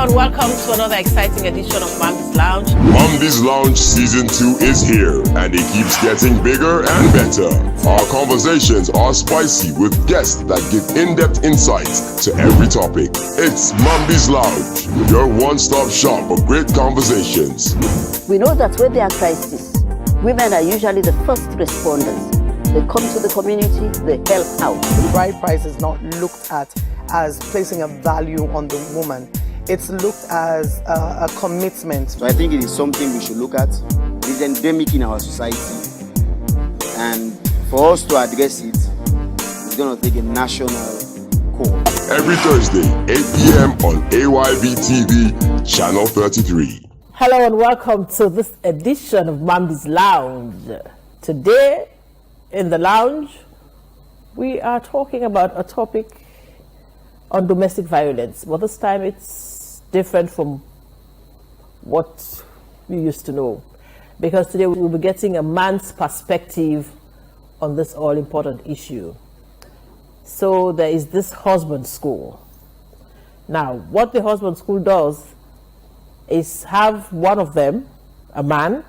everyone, welcome to another exciting edition of Mamdi's Lounge. Mamdi's Lounge Season 2 is here, and it keeps getting bigger and better. Our conversations are spicy with guests that give in-depth insights to every topic. It's Mamdi's Lounge, your one-stop shop for great conversations. We know that when there are crises, women are usually the first responders. They come to the community, they help out. The bride price is not looked at as placing a value on the woman. It's looked as a commitment. So I think it is something we should look at. It's endemic in our society. And for us to address it, it's going to take a national call. Every Thursday, 8 p.m. on AYV TV, Channel 33. Hello and welcome to this edition of Mamdi's Lounge. Today, in the lounge, we are talking about a topic on domestic violence, but this time it's different from what we used to know, because today we'll be getting a man's perspective on this all-important issue. So there is this husband school. Now, what the husband school does is have one of them, a man,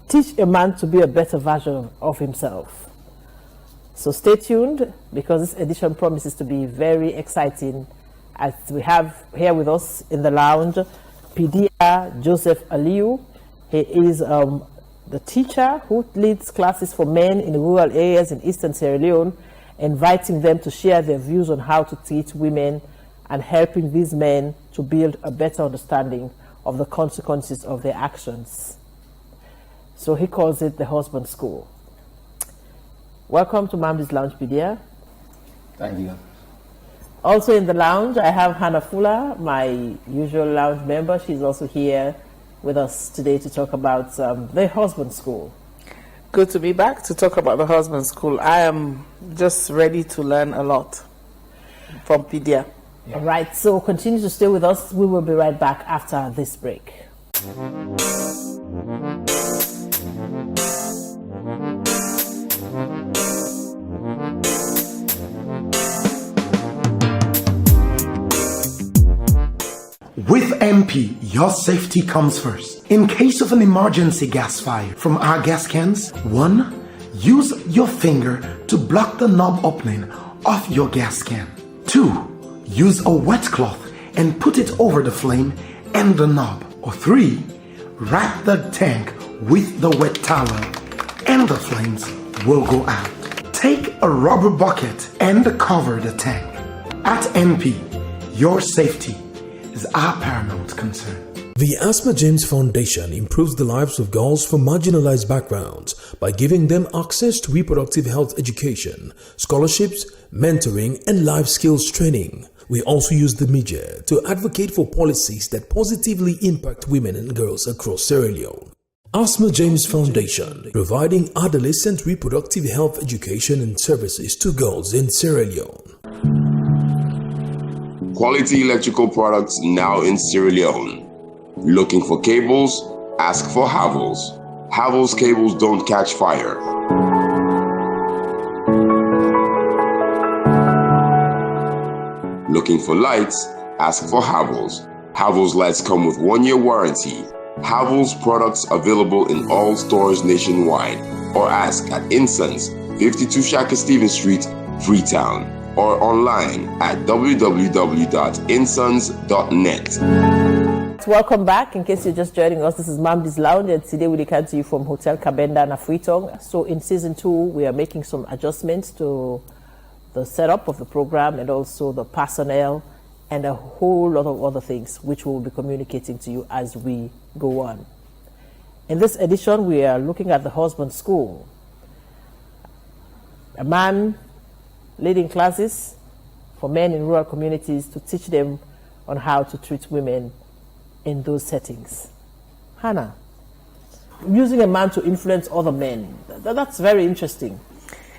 teach a man to be a better version of himself. So stay tuned, because this edition promises to be very exciting, as we have here with us in the lounge Pidia Joseph Aliu. He is the teacher who leads classes for men in rural areas in Eastern Sierra Leone, inviting them to share their views on how to treat women and helping these men to build a better understanding of the consequences of their actions. So he calls it the husband school. Welcome to Mamdi's Lounge, Pidia. Thank you. Also in the lounge, I have Hannah Fuller, my usual lounge member. She's also here with us today to talk about the husband school. Good to be back to talk about the husband school. I am just ready to learn a lot from Pidia. All right, so continue to stay with us. We will be right back after this break. With MP, your safety comes first. In case of an emergency gas fire, from our gas cans, 1. Use your finger to block the knob opening of your gas can. 2. Use a wet cloth and put it over the flame and the knob. Or 3. Wrap the tank with the wet towel and the flames will go out. Take a rubber bucket and cover the tank. At MP, your safety is our paramount concern. The Asma James Foundation improves the lives of girls from marginalized backgrounds by giving them access to reproductive health education, scholarships, mentoring, and life skills training. We also use the media to advocate for policies that positively impact women and girls across Sierra Leone. Asma James Foundation, providing adolescent reproductive health education and services to girls in Sierra Leone. Quality electrical products now in Sierra Leone. Looking for cables? Ask for Havels. Havels cables don't catch fire. Looking for lights? Ask for Havels. Havels lights come with 1-year warranty. Havels products available in all stores nationwide, or ask at Insons, 52 Shaka Stevens Street, Freetown, or online at www.insons.net. Welcome back. In case you're just joining us, this is Mamdi's Lounge, and today we come to you from Hotel Kabenda na Freetown. So in season 2, we are making some adjustments to the setup of the program and also the personnel and a whole lot of other things which we will be communicating to you as we go on. In this edition, we are looking at the husband school. A man leading classes for men in rural communities to teach them on how to treat women in those settings. Hannah, using a man to influence other men, that's very interesting.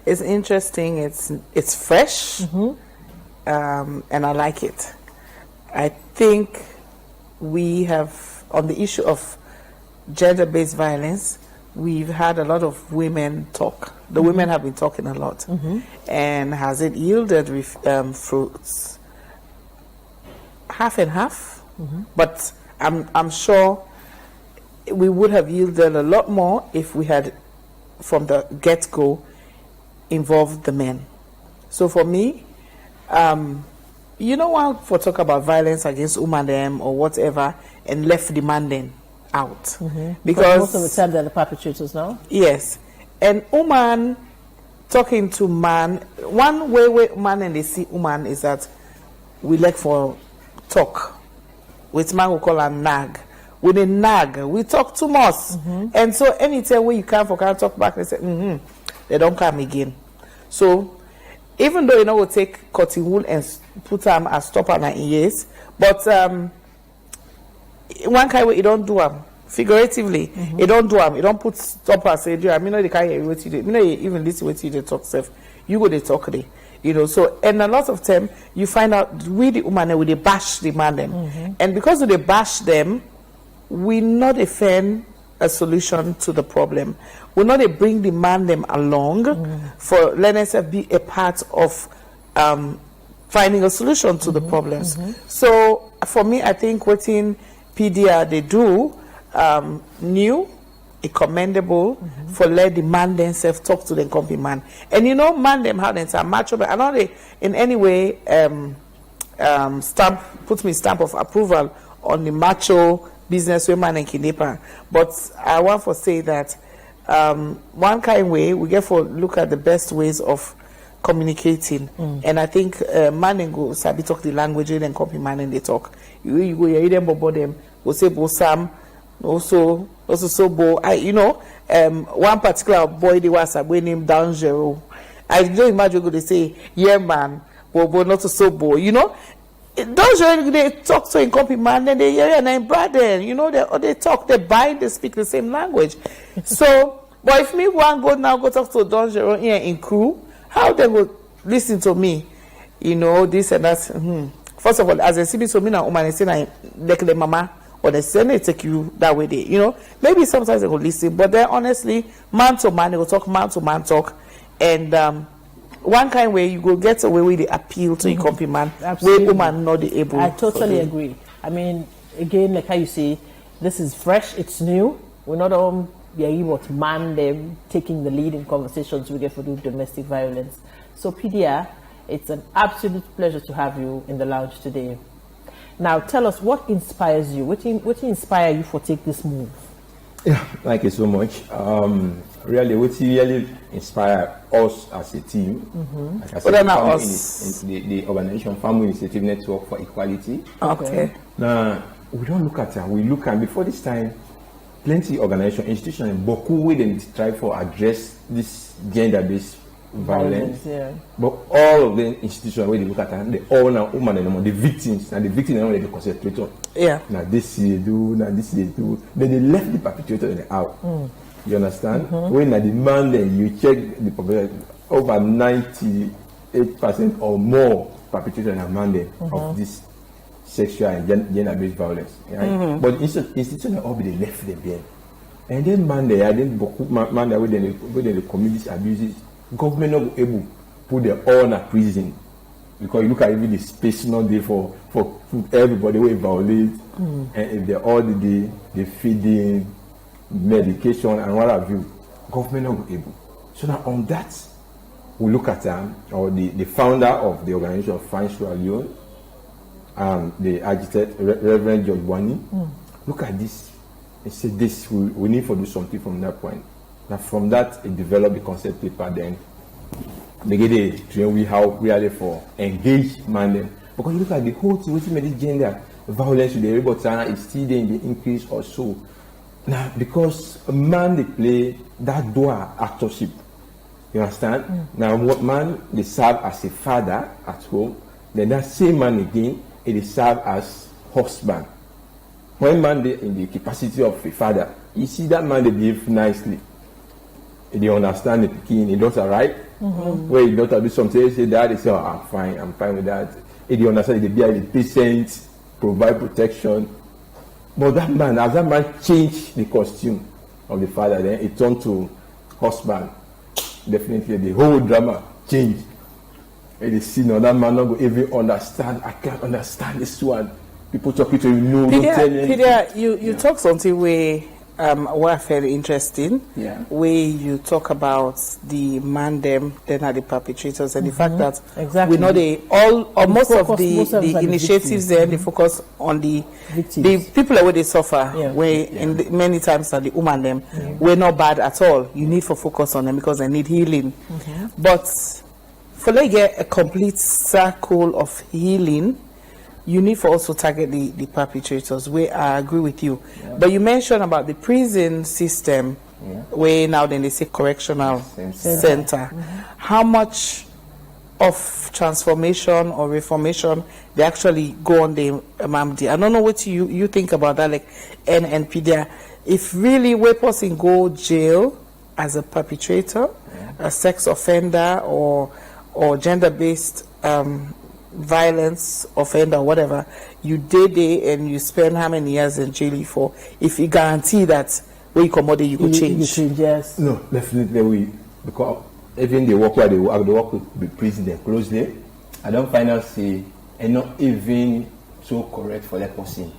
It's interesting, it's fresh, and I like it. I think we have, on the issue of gender-based violence, we've had a lot of women talk. The women have been talking a lot. And has it yielded fruits? Half and half. But I'm sure we would have yielded a lot more if we had, from the get-go, involved the men. So for me, you know what, for talk about violence against women them or whatever, and left the man then out. Because most of the time they're the perpetrators now. yes, and woman talking to man, one way man and they see woman is that we like for talk. With man we call her nag. With a nag, we talk too much. And so anytime when you can't talk back, they say, they don't come again. So even though you know we'll take cotton wool and put them as stopper in ears, but one kind way you don't do them figuratively. You don't do them. You don't put stopper. Say, I mean, no, they can't hear what you do. You know, you even listen what you do talk self. You go they talk there. You know, so and a lot of time you find out we the woman we they bash the man them, and because they bash them, we not defend a solution to the problem. We not they bring the man them along for let us be a part of finding a solution to the problems. So for me, I think what in PDR they do new. Commendable for let the man themselves talk to the company man, and you know man them how they say macho, but I know they in any way put me stamp of approval on the macho business women and kinepa. But I want to say that one kind way we get for look at the best ways of communicating, and I think man and go sabi talk the language and company man and they talk. You go you them bobo them go say bo Sam. Also so boy, you know, one particular boy they was a boy named Dangerous. I don't imagine go they say, yeah man, but not so boy, you know. Dangerous they talk to in copy man, then they hear and then brother, you know, they talk, they buy, they speak the same language. So, but if me one go now go talk to Dangerous here in crew, how they would listen to me, you know, this and that. First of all, as a CB so me now woman say like the mama. Or they say they take you that way, you know. Maybe sometimes they will listen, but then honestly, man to man, they will talk, man to man talk, and one kind way you go get away with the appeal to your company man, where woman not the able. I totally agree. I mean, again, like how you say, this is fresh, it's new. We're not on but man them taking the lead in conversations we get for domestic violence. So PDR, it's an absolute pleasure to have you in the lounge today. Now, tell us what inspires you. What inspire you for take this move? Yeah, thank you so much. Really, what really inspire us as a team. Like I said, the organization Family Initiative Network for Equality. Okay. Now, we don't look at it. We look at before this time, plenty organization, institution, and Boku way they try for address this gender-based violence, but all of the institutions where they look at them, they all now women and the victims, and the victims are the concentrate on. Now this they do, now this they do. Then they left the perpetrator out. You understand? When the man then you check the population, over 98% or more perpetrators are man of this sexual and gender-based violence. Right? But institutions all be they left them there. And then man there, then man there where the community abuses. Government not able to put them all in a prison because you look at even the space not there for everybody who violate, and if they all the feeding, medication and what have you, government not able. So now on that, we look at or the founder of the organization, Financial Leon, the agitated Reverend George Wani, look at this and say this we need to do something from that point. Now from that, it developed the concept paper. Then they get a train how really for engage man them because you look at the whole thing. What made this gender violence with the robot is still there in the increase or so. Now because a man they play that dual actorship, you understand? Now what man they serve as a father at home, then that same man again they serve as husband. When man they in the capacity of a father, you see that man they behave nicely. They understand the king, he does right. Where the daughter do something, they say that, they say, oh, I'm fine with that. They understand they be the patient, provide protection. But that man, as that man changed the costume of the father, then it turned to husband. Definitely the whole drama changed. And they see now that man not go even understand, I can't understand this one. people talking to you, no, don't tell them. Peter, you talk something where were very interesting. Yeah. Where you talk about the man them, then are the perpetrators, and the fact that Exactly. we know most of most of the them are the initiatives victims. there, they focus on the Victims. people where they suffer. Yeah. Where many times are the woman them, we're not bad at all. You need to focus on them because they need healing. But for like get a complete circle of healing, you need to also target the perpetrators, where I agree with you. But you mentioned about the prison system, where now then they say correctional center. How much of transformation or reformation they actually go on the Mamdi? I don't know what you think about that, like NNP there. If really where person go jail as a perpetrator, a sex offender or gender-based violence offender, whatever, you did it and you spend how many years in jail for? If you guarantee that when you come out, you could change. Yes. No, definitely because even the work where they work with the president closely, I don't find out say and not even so correct for that person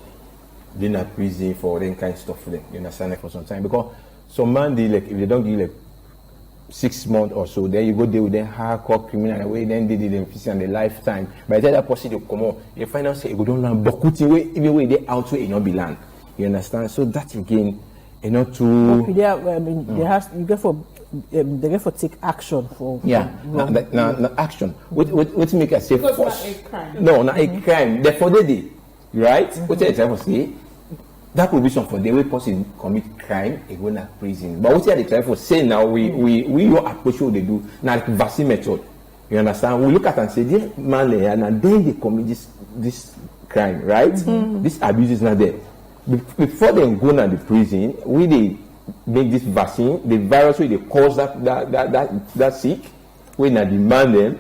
being a prison for that kind of stuff for them. You understand, for some time, because some man they like if they don't give like 6 months or so, then you go there with them hardcore criminal away, then they did them in the lifetime. By the time that person they come out, you find out say you don't learn bokuti way even way they out way not be land. You understand? So that again, not too. I mean, they get for take action for. Now action. What make a safe? Because not a crime. No, not a crime. Therefore they did, right? What I try to say. That could be some for the way person commit crime, they go to prison. But what they try for say now, we don't approach what they do now like vaccine method. You understand? We look at and say, this man there, and then they commit this crime, right? This abuse is not there. Before they go to the prison, they make this vaccine, the virus where they cause that sick, when they demand them,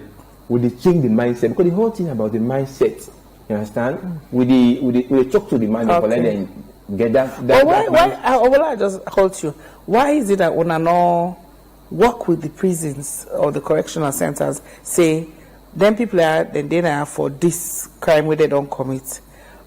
we they change the mindset because the whole thing about the mindset. You understand? We talk to the man for let them get that. I just hold you. Why is it that when I know work with the prisons or the correctional centers, say them people are then they are for this crime where they don't commit,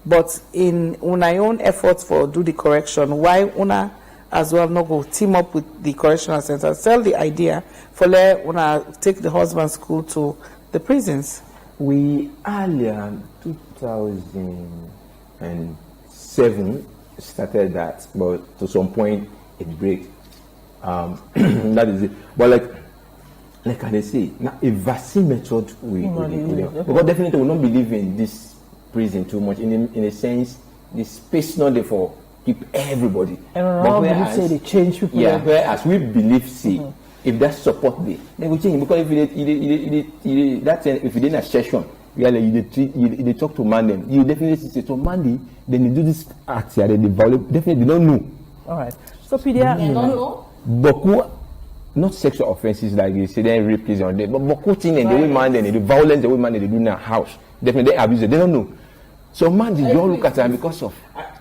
but in our own efforts for do the correction, why una as well not go team up with the correctional centers, sell the idea for let una take the husband's school to the prisons? We earlier 2007 started that, but to some point it break. That is it. But like I say, now a vaccine method we because definitely we not believe in this prison too much. In a sense, the space not there for keep everybody. And whereas, say they change people. Yeah, whereas we believe if that support there, they will change because if you did a session. You talk to man them. You definitely say to Mandy, then you do this act here, they violate. Definitely, they don't know. All right. So, Pedia, they don't know. Boku, not sexual offenses like you say, they rape kids on there, but boku thing and the way man them, the violence, the way man they do in a house. Definitely, they abuse it. They don't know. So, Mandy, you all look at them because of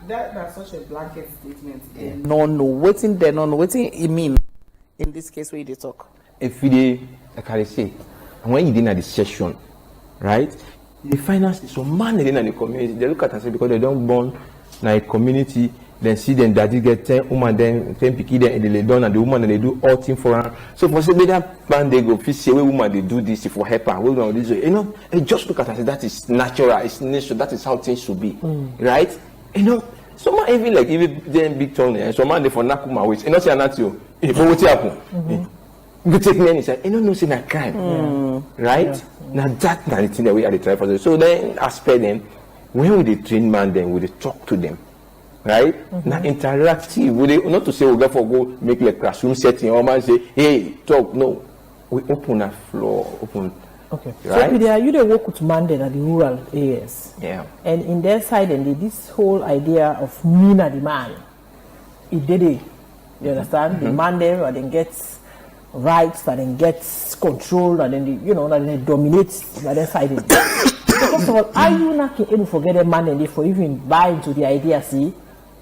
that's such a blanket statement. No, waiting there, no, waiting. It mean in this case where they talk. If they, like I say, when you did at the session. Right? They finance so man in the community. They look at us because they don't born in a community. Then see them daddy get 10 woman, then 10 picky, then they done and the woman and they do all thing for her. So for say that man they go feel say woman they do this for help her. We don't this way. You know, they just look at us. That is natural. It's natural. That is how things should be. Right? You know, some man even like even then big tongue and some man they for nakuma ways. You know say not you. If what happen? You take me and he said, you don't know, it's a crime. Right? Now that's not the thing that we are trying for. So then, as per them, when we train man, then we talk to them. Right? Now interactive. We not to say we go make like classroom setting or man say, hey, talk. No. We open a floor, open. Okay. Right? So Pedia, you work with man then at the rural areas. Yeah. And in their side, and this whole idea of mean at the man, it did it. You understand? The man there and then gets rights and then gets control and then and then dominates by their side. First of all, are you not able to forget a man and for even buy into the idea? See,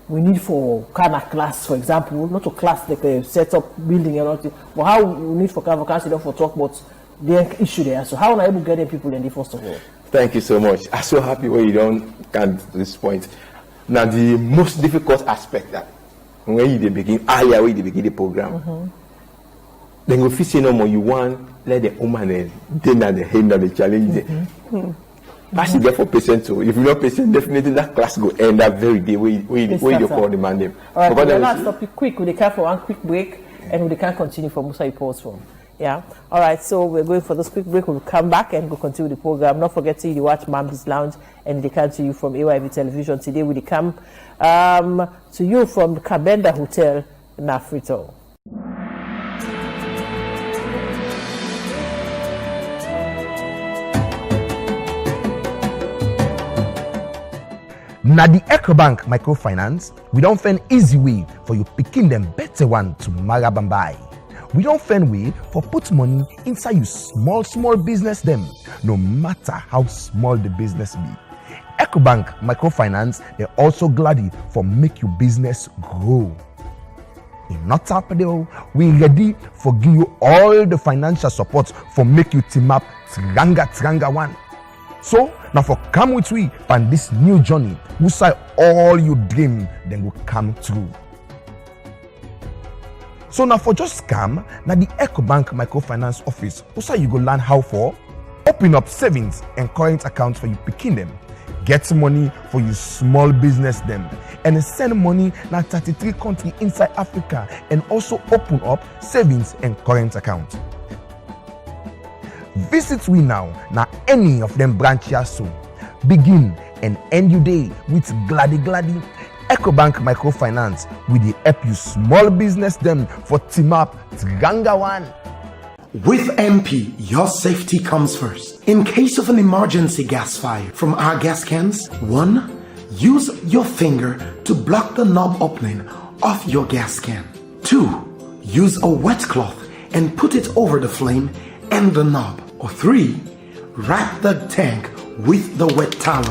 we need for kind of class, for example, not to class like a set up building and all that, but how we need for kind of class for talk about the issue there. So how are you able to get the people in the first of all? Thank you so much. I'm so happy when you don't come to this point. Now, the most difficult aspect that when you begin, when you begin the program, then you feel no more. You want let the woman and then the hand and the challenge. That's there for patient too. If you're not patient, definitely that class go end that very day where you call the man name. All right, we're going to stop it quick. We can for one quick break, and we can continue for Musa pause from. Yeah. All right. So we're going for this quick break. We'll come back and we'll continue the program. Not forgetting you watch Mamdi's Lounge, and they come to you from AYV Television today. We come to you from the Kabenda Hotel in Afrito. Na the EcoBank microfinance, we don't find easy way for you picking them better one to Marabambai. We don't find way for put money inside you small business them, no matter how small the business be. EcoBank microfinance, they're also glad for make your business grow. In not happening, we ready for give you all the financial support for make you team up Tranga one. So now for come with we on this new journey, we say all you dream then will come true. So now for just come, now the EcoBank microfinance office, we say you go learn how for open up savings and current accounts for you picking them, get money for you small business them, and send money now 33 countries inside Africa, and also open up savings and current accounts. Visit we now any of them branches soon. Begin and end your day with Gladdy EcoBank microfinance with the help you small business them for team up Tranga one. With MP, your safety comes first. In case of an emergency gas fire from our gas cans, 1. Use your finger to block the knob opening of your gas can. 2. Use a wet cloth and put it over the flame and the knob. Or 3. Wrap the tank with the wet towel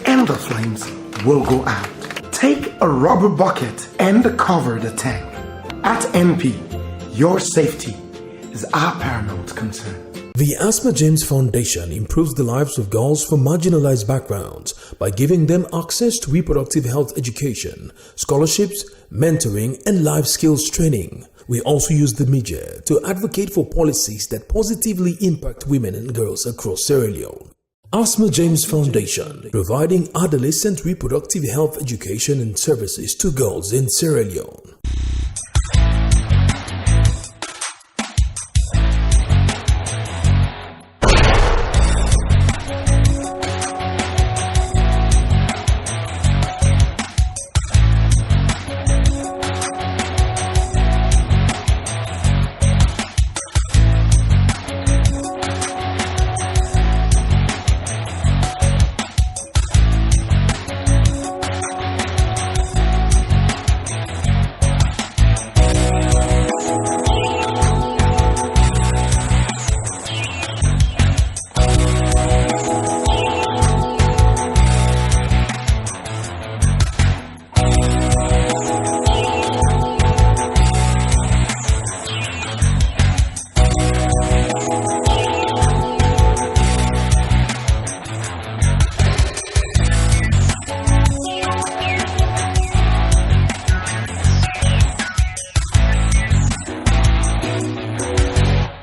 and the flames will go out. Take a rubber bucket and cover the tank. At NP, your safety is our paramount concern. The Asma James Foundation improves the lives of girls from marginalized backgrounds by giving them access to reproductive health education, scholarships, mentoring, and life skills training. We also use the media to advocate for policies that positively impact women and girls across Sierra Leone. Asma James Foundation, providing adolescent reproductive health education and services to girls in Sierra Leone.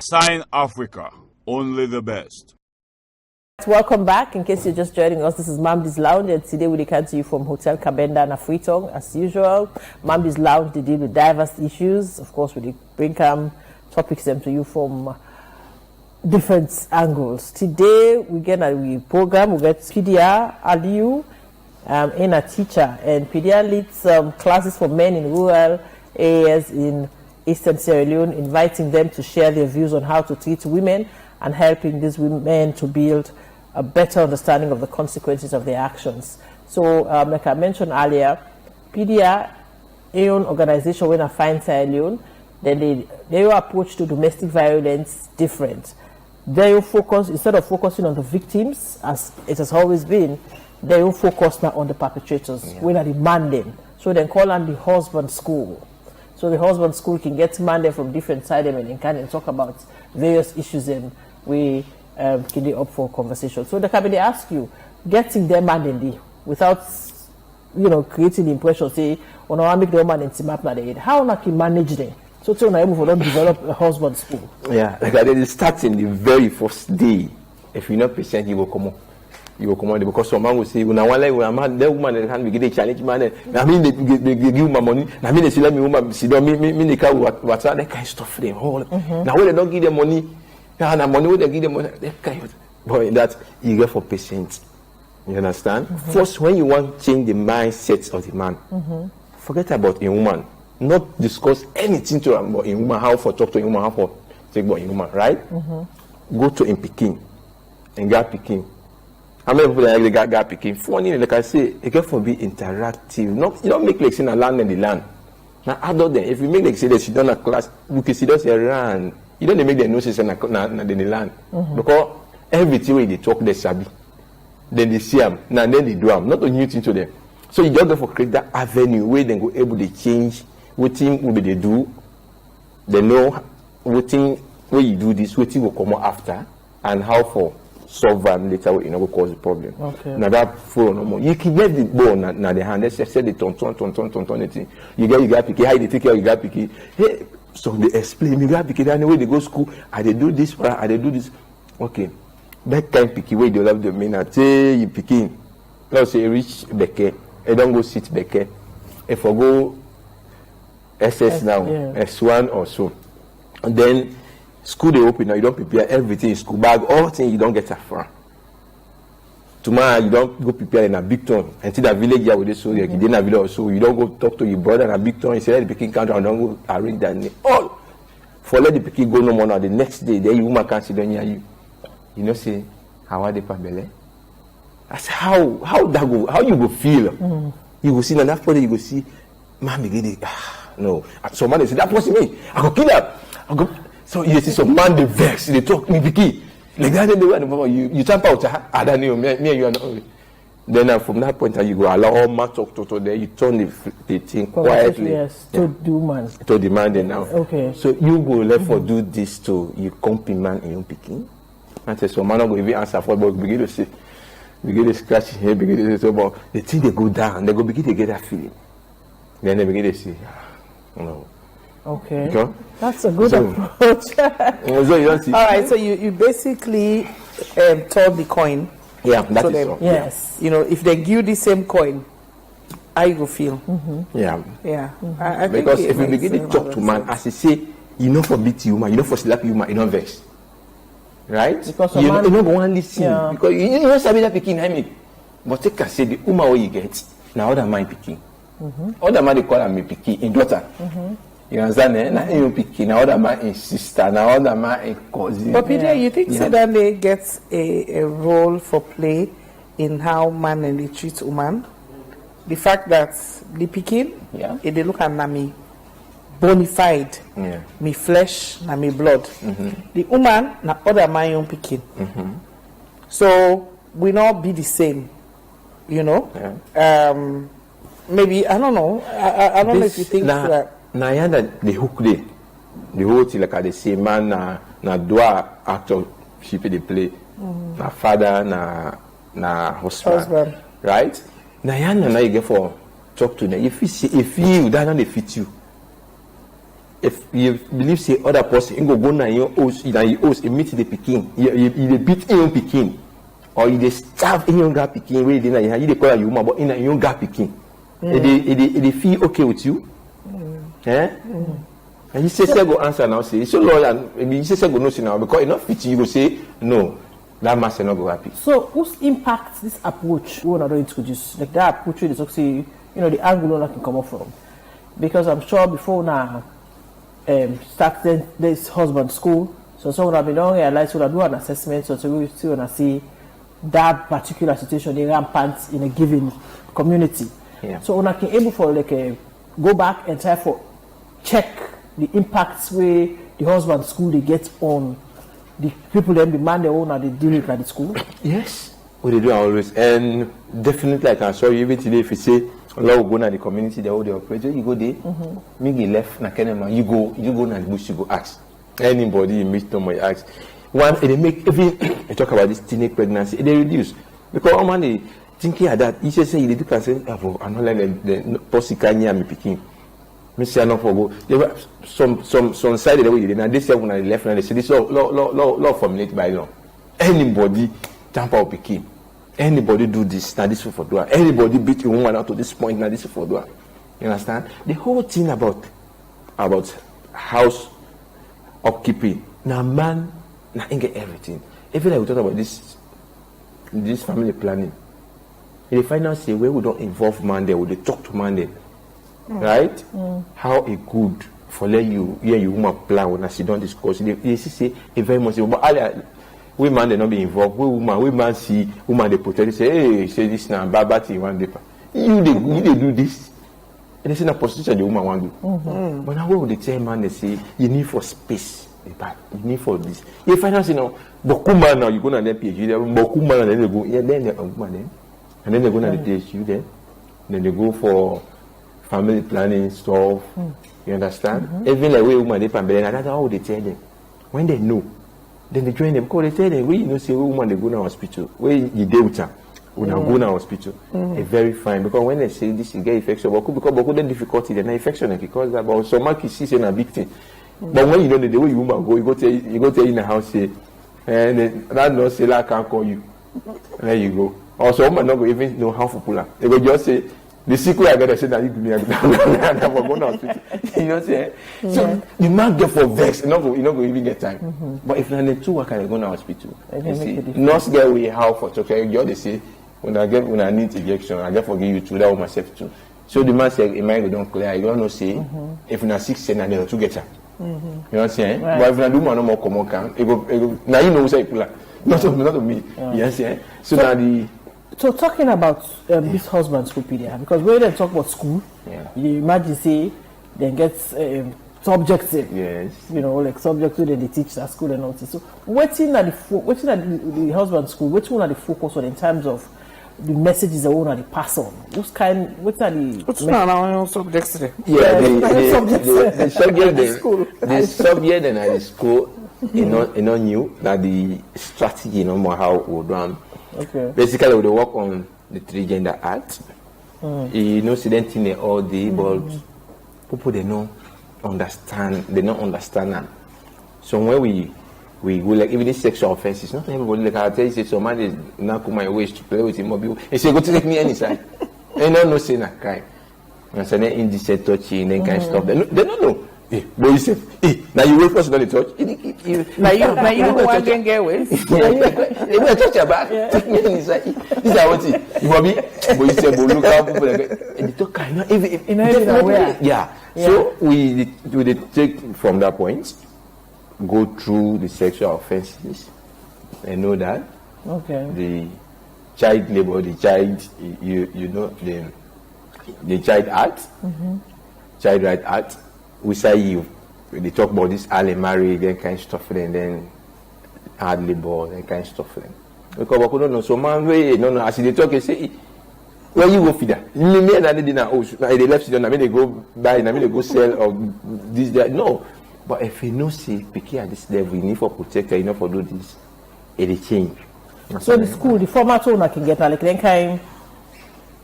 Sign Africa, only the best. Welcome back. In case you're just joining us, this is Mamdi's Lounge, and today we come to you from Hotel Kabenda na Freetong. As usual, Mamdi's Lounge, they deal with diverse issues. Of course, we bring topics them to you from different angles. Today, we get a program. We get Pidia Aliu, in a teacher, and Pidia leads classes for men in rural areas in Eastern Sierra Leone, inviting them to share their views on how to treat women and helping these women to build a better understanding of the consequences of their actions. So, like I mentioned earlier, PDA, a own organization when I find Sierra Leone, then their approach to domestic violence different. They focus, instead of focusing on the victims, as it has always been, they will focus now on the perpetrators, when they demand them. So they call on the husband school. So the husband school can get mandate from different sides and can talk about various issues and we Kini up for conversation. So the cabinet ask you, getting them man in the without creating the impression, say, when I make the woman in Timap na the how na can manage them? So to na able for them develop a husband school. Yeah, like they start in the very first day. If you're not patient, you will come on. You will come on because some man will say, when I want like man, that woman that can be get a challenge man. I mean they give my money. I mean they say let me woman see don't me they can what's that kind of stuff for them. Now when they don't give them money, now money when they give them money, that kind of boy that you get for patience. You understand? First, when you want to change the mindset of the man, forget about a woman. Not discuss anything to him about a woman, how for talk to a woman, how for take about a woman, right? Go to him Peking and get Peking. How many people like get Peking? Funny, like I say, it can for be interactive. Not you don't make like saying a land and the land. Now adult then, if you make like say that she done a class, we can see that they run. You don't make them know she's in the land because everything when they talk they sabi. Then they see them, now then they do them. Not a new thing to them. So you just go for create that avenue where they go able to change what thing will they do. They know what thing where you do this, what thing will come after, and how for solve them later will cause the problem. Okay. Now that for no more. You can get the ball now the hand. Let's say the ton thing. You got picky. How they take care? You got picky. Hey, so they explain. You got picky. Anyway, they go school. I they do this. I they do this. Okay. That kind picky way they love the men. I say you picking. Let's say reach Beke. I don't go sit Beke. If I go SS now, S1 or so, and then school they open now. You don't prepare everything in school bag. All things you don't get at front. Tomorrow you don't go prepare in a big town until that village here with this so you didn't have village also. You don't go talk to your brother in a big town. You say let the picking country and don't go arrange that all for let the picking go no more now. The next day, then you woman can't sit down near you. You know, say, how are they pabele? I say, how that go? How you go feel? You go see enough body, you go see, man, get it. No. So man, they say, that was me. I go kill her. So you see some man, they vex, they talk me, Vicky. Like that, they were, you jump out, I don't know, me and you are not. Then from that point on, you go allow all man talk to them, you turn the thing quietly. Yes, to do man. To demand it now. Okay. So you go left for do this to you compliment in your picking. And say, so man, I'm going to answer for but begin to say, begin to scratch here, begin to say, but the thing they go down, they go begin to get that feeling. Then they begin to say, no. Okay. Okay? That's a good approach. So you don't see. All right, so you basically turn the coin. Yeah, that is them. all. Yes. You know, if they give you the same coin, how you go feel? Yeah. Yeah. I think Because it if you makes begin to talk to man, as he say, you know for beat you man, you know for slap you man, you know vex. Right? Because you man, don't want to listen. Yeah. Because you know sabi that picking, I mean. But take can say the woman what you get, now other man picking. Other man they call her me picking in daughter. You understand? Now you picking, now other man in sister, now other man in cousin. But Peter, you think so that they get a role for play in how man and they treat woman? The fact that the picking, if they look at me bonafide, me flesh, na me blood. The woman, na other my own picking. So we not be the same, you know. Maybe I don't know. I don't know if you think that. Now yeah, that the hook day, the whole thing like the same man na dua actor she they play, na father na husband, right? Now yeah, now you get for talk to them. If you that don't fit you. If you believe say other person, you go na your house, you meet the Peking, you beat in your Peking, or you starve in your gap Peking, where you they call you but in your gap Peking. They feel okay with you. And you say go answer now, say so loyal, maybe you say go no say now because enough fit you go say no, that master not go happy. So whose impact this approach we want to introduce? Like that approach is actually, the angle that can come up from. Because I'm sure before now start this husband school, so someone have been on realize to do an assessment, so we still wanna see that particular situation they rampant in a given community. So when I can able for go back and try for check the impacts where the husband school they get on the people them the man they own and they deal with at the school. Yes, what they do always, and definitely I can show you even today if you say a lot of go na the community they all they operate, you go there, maybe left na kenema, you go na the bush, you go ask anybody you meet them, you ask one, they make even they talk about this teenage pregnancy, they reduce. Because all man they thinking of that, he just say, you do can say, I'm not like the possible me picking. Me say no for go. There were some side the way they did, and they say when I left, and they say this law formulated by law. Anybody tamper up picking. Anybody do this, now this for do. Anybody beat your woman out to this point, now this for do. You understand? The whole thing about house upkeeping. Now man, now get everything. Even like we talk about this family planning. In the final say where we don't involve man there, we talk to man there. Right? How it good for let you you woman plan when I sit down discuss. They say a very much but we man they not be involved. We man see woman they protect. Say, hey, say this now, bad thing one day. You they do this. And they say na position the woman want do. But now what would they tell man they say you need for space. You need for this. You find out boku man now you go na the PhD. Boku man and then they go then the woman then. And then they go na the PhD then. Then they go for family planning stuff. You understand? Even like way woman they plan, that's how they tell them. When they know. Then they join them because they tell them, we say woman they go to hospital. Where you deal with her, when go to hospital, it's very fine because when they say this, you get infection, because the difficulty, then infection because about so much you see a big thing. But when you know the way you woman go, you go tell in the house say, and that no say I can't call you. And there you go. Or so woman not go even know how to pull her. They will just say. The secret I got to say that you give me a go to hospital. You know what I'm saying? So the man get for vex, you not go even get time. But if the two work can go to hospital, you see, nurse get we how for chocolate, you just they say when I need injection, I get forgive you too, that was myself too. So the man say, "Am I don't clear? You don't know say if na 6 and then 2 get her." You know what I'm saying? Right. But if na do man no more come on can, now you know who say pull not to me. You know what I'm saying? So now the. So talking about this husband's school period, because when they talk about school, you imagine say they get subjects in, you know, like subjects that they teach at school and all this. So what's in the husband's school? Which one are the focus on in terms of the messages that want to pass on? What are the subjects today? Yeah, the subject in the school is not new. That the strategy, no more how we run. Okay. Basically, we work on the 3 gender act. You know, students in all day, but people they don't understand that. So when we go like even this sexual offenses, not everybody like I tell you say some man is not come my ways to play with him mobile. He say go to take me any side. And no say na crime. And so then indecent touching, then kind of stuff. They don't know. But you say, now you wait for us to touch. Now you want to get away. They will touch your back. Take me inside. This is what it. You want me? But you say, but look how people like. And they talk kind of if yeah. So we take from that point, go through the sexual offenses, and know that. Okay. The child labor, the child, you know the child act, child right act. We say they talk about this early marriage, then kind of stuff, and then hard labor, then kind of stuff. Because we don't know. So man, no. As they talk, they say, where you go feed that? Me and they didn't. Oh, they left it on. I mean, they go buy. I mean, they go sell or this that. No. But if you know, say, picky at this level, you need for protector, you know for do this, it change. So the school, the format one can get like then kind,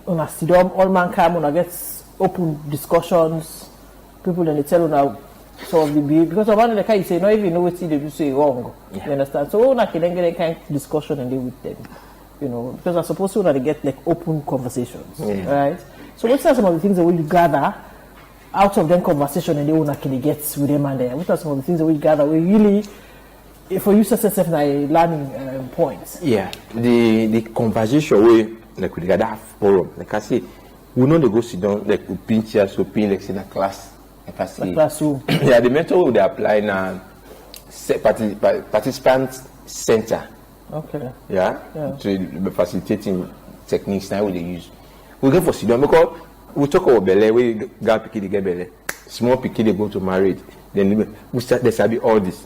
on sit down, all man come, on get open discussions. People then they tell you now some of the behavior because of one the kind you say not even know what they do say wrong. You understand? So one can then get a kind of discussion and deal with them. You know, because I'm supposed to get like open conversations. Right? So what's some of the things that we gather out of them conversation and they will actually get with them and there? What are some of the things that we gather we really for you success learning points? Yeah. The conversation we like we gather forum. Like I say, we know they go sit down like we pin chairs, we pin like in a class. Classroom. Yeah, the method they apply now participant center. Okay. Yeah. To facilitating techniques now they use. We go for sit-down because we talk about belly, we got picky they get belly. Small picky they go to marriage. Then we start there sabi all this.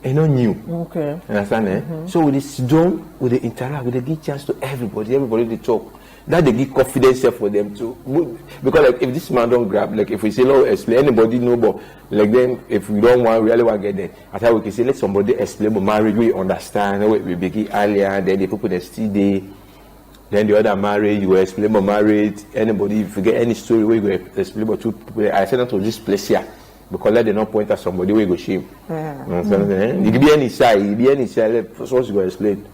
And not new. Okay. Understand? So with the sit-down, with the interact, with the give chance to everybody they talk. that they give confidence for them to move. Because like if this man don't grab, like if we say no explain, anybody know, but like then if we don't really want to get there, I thought we can say let somebody explain, but marriage we understand, we begin earlier, then the people that still there, then the other marriage, you will explain about marriage, anybody, if you get any story where you go explain about two people, I said not to this place here, because let them not point at somebody where you go shame. You can be any side, first once you go explain.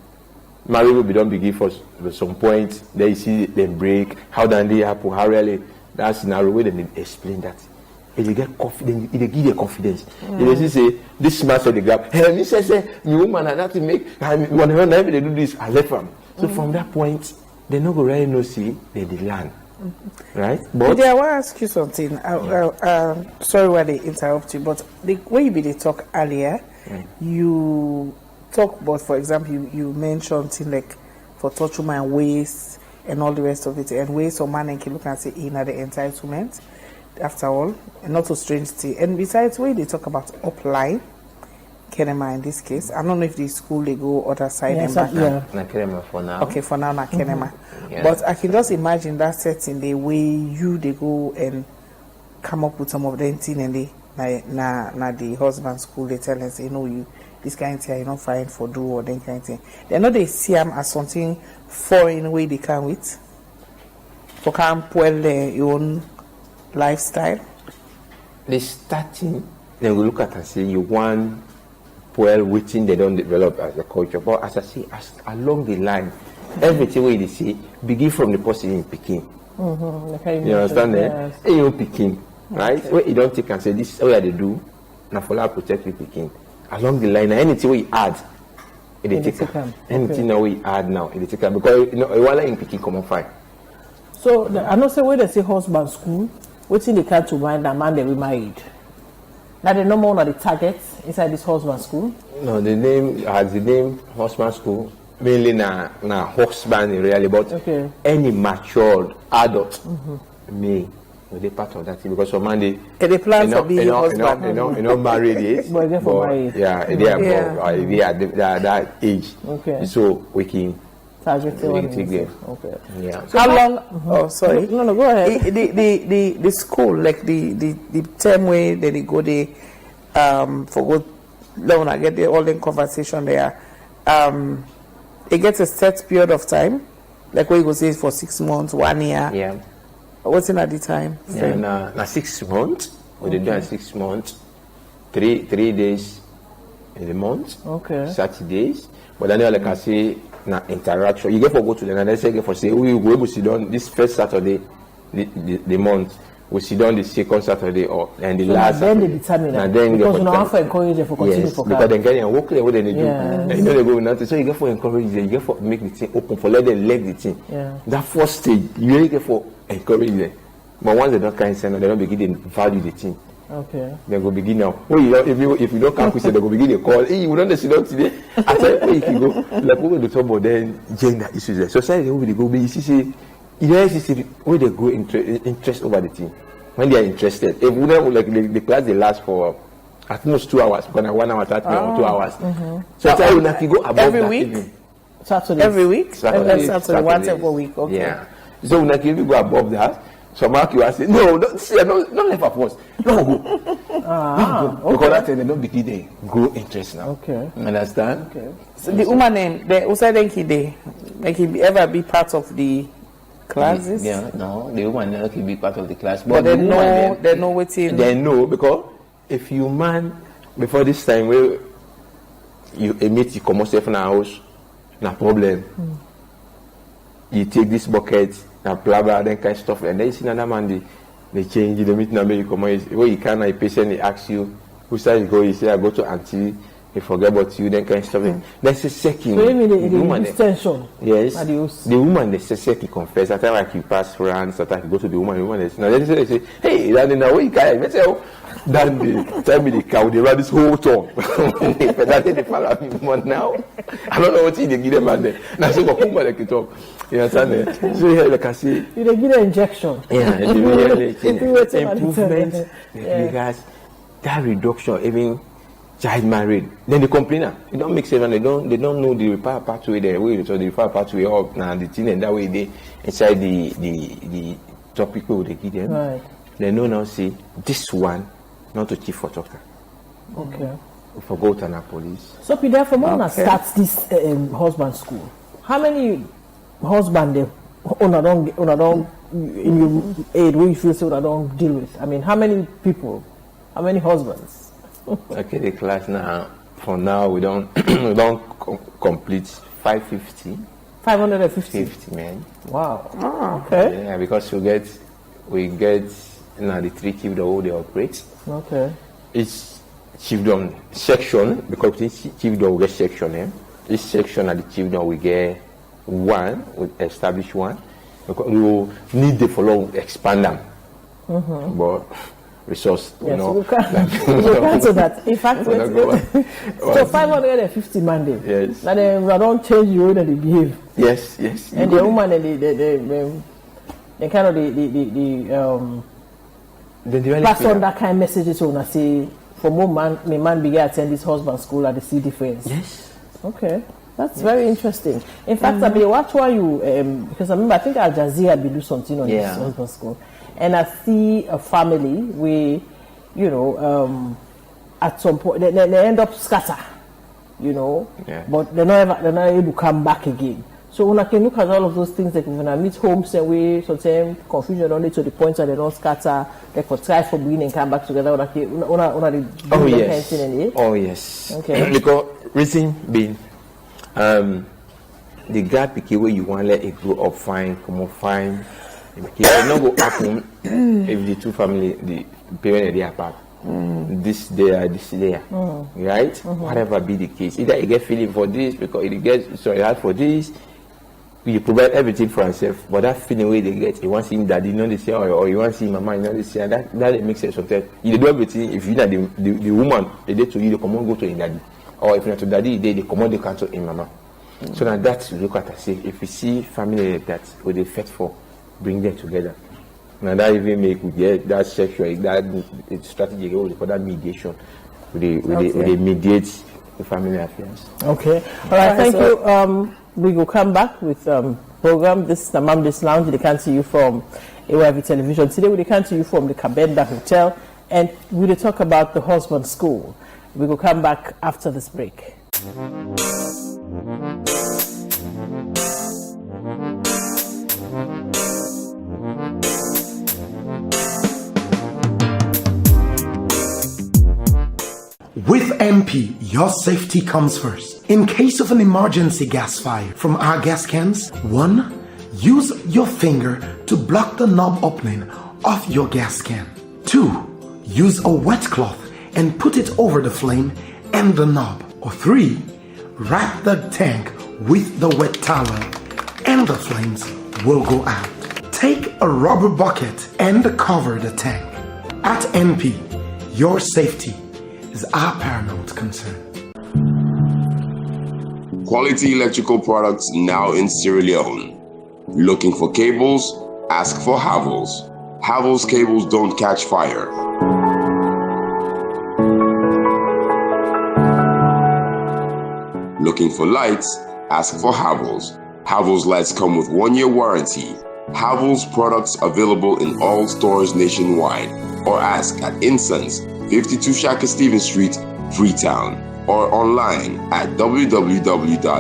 Marriage will be done begin for some point, then you see them break, how then they happen, how really that scenario where they explain that. And you get confidence, they give you confidence. They say, this man said the gap, hey, me say, me woman and that to make, whenever they do this, I left them. So from that point, they no go really no see, they learn. Right? But I want to ask you something. Sorry why they interrupt you, but the way they talk earlier, you talk about, for example, you mentioned things like for touch woman waist and all the rest of it, and waist or man and can look and say in the entitlement, after all, and not so strange thing. And besides, when they talk about upline, Kenema in this case, I don't know if the school they go other side and back. Na Kenema for now. Okay, for now, na Kenema. But I can just imagine that setting, the way they go and come up with some of them thing, and they na the husband school they tell us, you know, you this kind of thing, you not fine for do or that kind of thing. They know they see them as something foreign way they can with for camp well your own lifestyle. They starting, then we look at and say you want well within they don't develop as a culture. But as I say, along the line, everything way they say begin from the person in Peking. You understand that? Yes. You Peking, right? Okay. Where you don't take and say this is what they do, now for that protect with Peking. Along the line, anything we add, it take anything now we add now, it take because you know a while in Peking come on fine. So I know say when they say husband school, what's in the can to mind that man they be married. Now they no more on the targets inside this husband school. No, the name husband school mainly na husband in reality, but any matured adult may. They part of that thing because some man they plan to be husband. You know, married yet. But they're for married. Yeah, they are above, they are that age. Okay. So we can target them. Okay. Yeah. So how long? Oh, sorry. No, go ahead. The school, like the term way that they go there, for good. When I get there, all the conversation there, it gets a set period of time, like what you go say for 6 months, 1 year. Yeah. What's in at the time? Yeah, na 6 months. We did do 6 months, 3 days in the month. Okay. Saturdays. But then like I say, na interaction. You get for go to the and they say get for say we go sit down this first Saturday, the month. We sit down the second Saturday or and the so last. Then Saturday. they determine that because you know how to encourage them for continue for because then get work there what they do. And you know they go with nothing. So you get for encourage them, you get for make the thing open for let them leg the thing. Yeah. That first stage you really get for encourage them. But once they don't kind of they don't begin to value the thing. Okay. They go begin now. Oh, if you don't come, they go begin to call. Hey, we don't sit down today. I tell you, if you go, like we will talk about then gender issues. There. Society will go. But you see, where they go interest over the thing. When they are interested, if we don't like the class, they last for at most 2 hours. Because 1 hour, 30 minutes, or 2 hours. So I tell you, if you go above every that, week. Even. Saturday. Every week. Saturday. Once every week. Okay. Yeah. So if you go above that. So Mark, you are saying, no, don't let her force. No, go. Because that time they don't begin to grow interest now. Okay. Understand? Okay. So the woman name, they also think he ever be part of the classes? Yeah, no, the woman never can be part of the class. But they know what's in. They know because if you man before this time where you emit you come yourself in a house, no problem. You take this bucket. And blah blah, that kind of stuff, and then you see another man, they change the meeting number. You come where you can, a patient they ask you, who side you go, you say I go to auntie, they forget about you, that kind of stuff. That's a second. So you mean the woman extension? Yes. The woman they say second confess. At time like you pass around, sometimes you go to the woman now they say, hey, that now where you can I say, oh, then they tell me the cow, they run this whole town. That they follow me now. I don't know what they give them out there. Now so who man they talk. You understand? So here like I say, you they give an injection. Yeah, improvement because that reduction even child married, then they complain. It don't make sense, and they don't know the repair pathway the way, so the repair pathway up now the thing, and that way they inside the topic where they give them. Right. They know now see this one not to chief for talker. Okay. For go to the police. So Peter, from when I start this husband school, how many husband they don't in your age where you feel so I don't deal with? I mean, how many people? How many husbands? Okay, the class now. For now, we don't complete 550. 550. 50 men. Wow. Okay. Yeah, because we get now the 3 chiefdom they operate. Okay. Each chiefdom section, because each chiefdom we get section. Each section at the chiefdom we get one, we establish one. Because we will need to follow expand them. But resource, yes, we can't do that. In fact, so 550 Monday. Yes. Now they don't change the way that they behave. Yes. And the woman and the kind of the pass on that kind of messages when I say for more man began attend his husband's school at the see difference. Yes. Okay. That's very interesting. In fact, I mean, what were you? Because I remember, I think Al Jazeera be do something on his husband's school, and I see a family where, you know, at some point they end up scatter, you know, but they're not able to come back again. So when I can look at all of those things, like when I meet homes and we sometimes confusion only to the point that they don't scatter, they could try for being and come back together. Oh yes. Okay. Because reason being. The God pick where you want to let it grow up fine, come up fine. It will not go happen if the two family, the parents are apart. This there, right? Whatever be the case, either you get feeling for this because it gets hard for this. You provide everything for yourself, but that feeling where they get, you want to see daddy, you know they say, or you want to see mama, you know they say, that makes sense sometimes. You do everything. If you know the woman, they did to you, they come on go to your daddy. Or if not to daddy, they command the council in mama. So now that you look at and say, if you see family like that, where they fight for, bring them together. Now that even make we get that sexual, that strategy, for that mediation, they mediate the family affairs. Okay. All right. Thank you. We will come back with program. This is the Mamdi's Lounge. They come to you from AYV Television. Today we come to you from the Kabenda Hotel, and we will talk about the husband school. We will come back after this break. With MP, your safety comes first. In case of an emergency gas fire from our gas cans, 1. Use your finger to block the knob opening of your gas can. 2. Use a wet cloth and put it over the flame and the knob. Or 3. Wrap the tank with the wet towel and the flames will go out. Take a rubber bucket and cover the tank. At NP, your safety is our paramount concern. Quality electrical products now in Sierra Leone. Looking for cables? Ask for Havels. Havels cables don't catch fire. Looking for lights? Ask for Havels. Havels lights come with 1-year warranty. Havels products available in all stores nationwide. Or ask at Insons, 52 Shaka Stevens Street, Freetown. Or online at www.insons.net.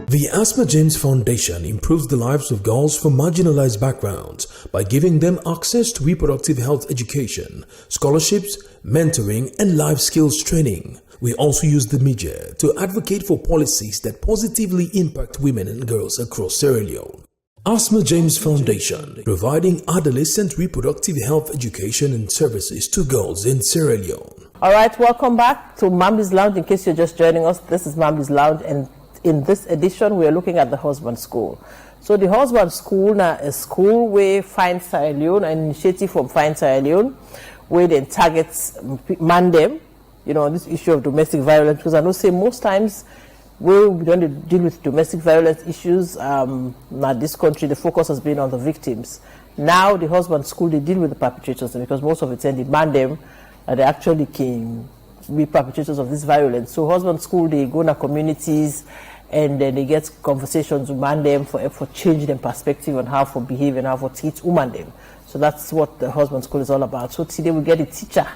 The Asma James Foundation improves the lives of girls from marginalized backgrounds by giving them access to reproductive health education, scholarships, mentoring, and life skills training. We also use the media to advocate for policies that positively impact women and girls across Sierra Leone. Asma James Foundation, providing adolescent reproductive health education and services to girls in Sierra Leone. All right, welcome back to Mamdi's Lounge. In case you're just joining us, this is Mamdi's Lounge, and in this edition, we are looking at the husband school. So the husband school now is a school where Find Sierra Leone, an initiative from Find Sierra Leone, where they targets Mandem, you know, this issue of domestic violence, because I know say most times we don't deal with domestic violence issues. Now this country, the focus has been on the victims. Now the husband school, they deal with the perpetrators because most of it end in Mandem, that they actually can be perpetrators of this violence. So husband school, they go in our communities and then they get conversations with man them for changing them perspective on how to behave and how to teach woman them. So that's what the husband school is all about. So today we get a teacher,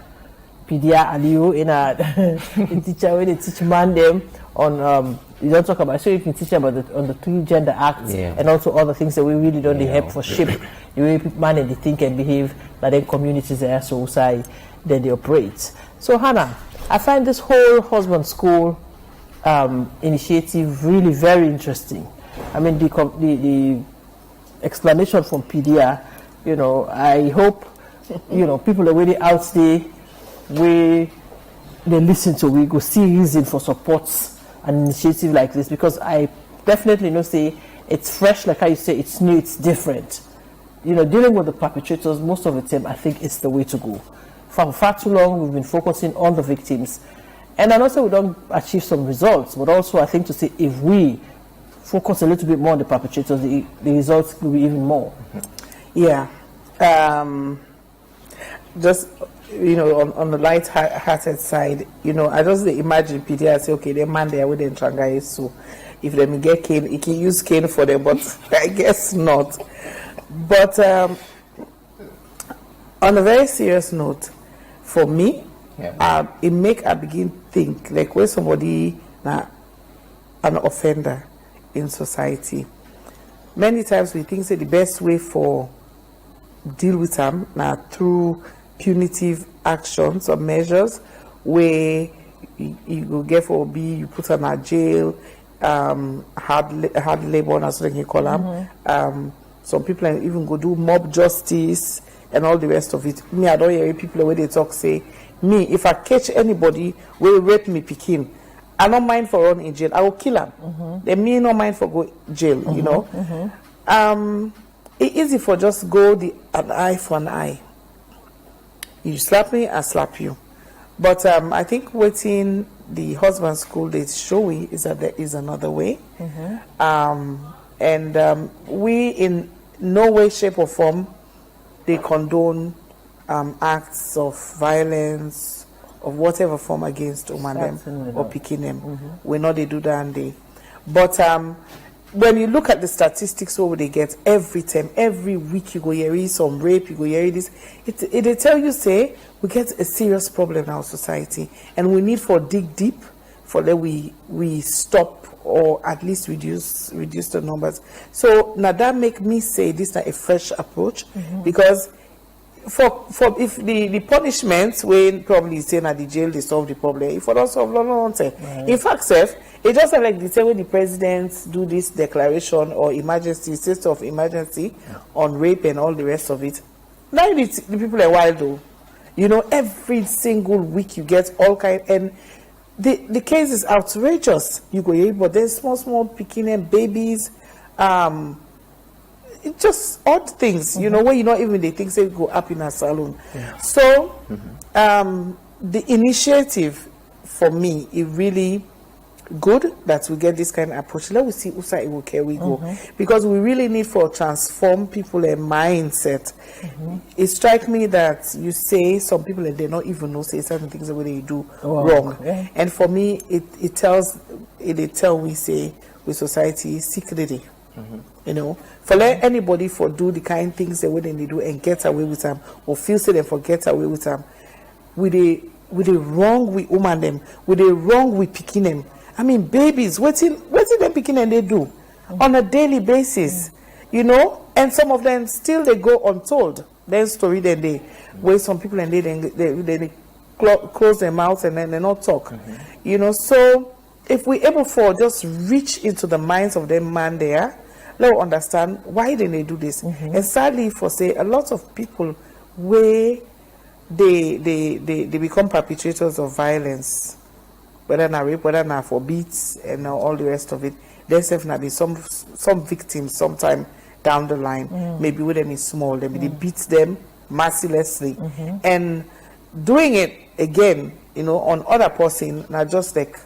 Pidia Aliu, in a teacher where they teach man them on you don't talk about, so you can teach them about on the 3 Gender Acts and also other things that we really don't help for shape the way man and they think and behave, that then communities are so say that they operate. So Hannah, I find this whole husband school initiative really very interesting. I mean the explanation from Pedia, you know, I hope you know people are really out there where they listen to, we go see reason for supports an initiative like this, because I definitely know say it's fresh, like how you say, it's new, it's different. You know, dealing with the perpetrators most of the time, I think it's the way to go. For far too long we've been focusing on the victims, and I know say we don't achieve some results, but also I think to say if we focus a little bit more on the perpetrators, the results will be even more. Yeah. Just, you know, on the light-hearted side, you know, I just imagine PDA say, okay, they man there with the Trangai, so if they get cane, he can use cane for them, but I guess not. But on a very serious note, for me, it make I begin think, like when somebody, an offender in society, many times we think say the best way for deal with them now through punitive actions or measures where you go get for be you put them in jail, hard labor, that's what you call them. Some people even go do mob justice and all the rest of it. Me, I don't hear people where they talk say, me, if I catch anybody will rape me pikin, I don't mind for run in jail, I will kill him. They me no mind for go jail, you know. It's easy for just go an eye for an eye. You slap me, I slap you. But I think waiting the husband school they show is that there is another way. And we in no way, shape or form they condone acts of violence of whatever form against women them or picking them. We know they do that and they. But when you look at the statistics, what would they get every time, every week you go hear some rape, you go hear this. They tell you say we get a serious problem in our society, and we need for dig deep for that we stop or at least reduce the numbers. So now that make me say this is a fresh approach, because for if the punishments when probably saying at the jail they solve the problem, if for don't solve no. In fact, Seth, it just like the same way the president do this declaration or emergency, state of emergency on rape and all the rest of it. Now the people are wild though. You know, every single week you get all kind, and the case is outrageous. You go here, but there's small picking and babies, it's just odd things, you know, where you know even the things that go up in a salon. So the initiative for me is really good that we get this kind of approach. Let us see who side will carry we go, because we really need for transform people and mindset. It strikes me that you say some people and they not even know say certain things the way they do wrong, and for me it tell we say with society secretly. You know, for let anybody for do the kind of things that way they do and get away with them, or feel say they forget away with them, with the wrong we woman them, with the wrong we picking them. I mean, babies, what's them picking and they do on a daily basis, you know, and some of them still they go untold. Their story then they where some people and they close their mouths and then they not talk, you know. So if we able for just reach into the minds of them man there, let us understand why then they do this. And sadly for say a lot of people where they become perpetrators of violence, whether not rape, whether not for beats and all the rest of it, there's definitely some victims sometime down the line, maybe when them is small, they beat them mercilessly, and doing it again, you know, on other person, not just like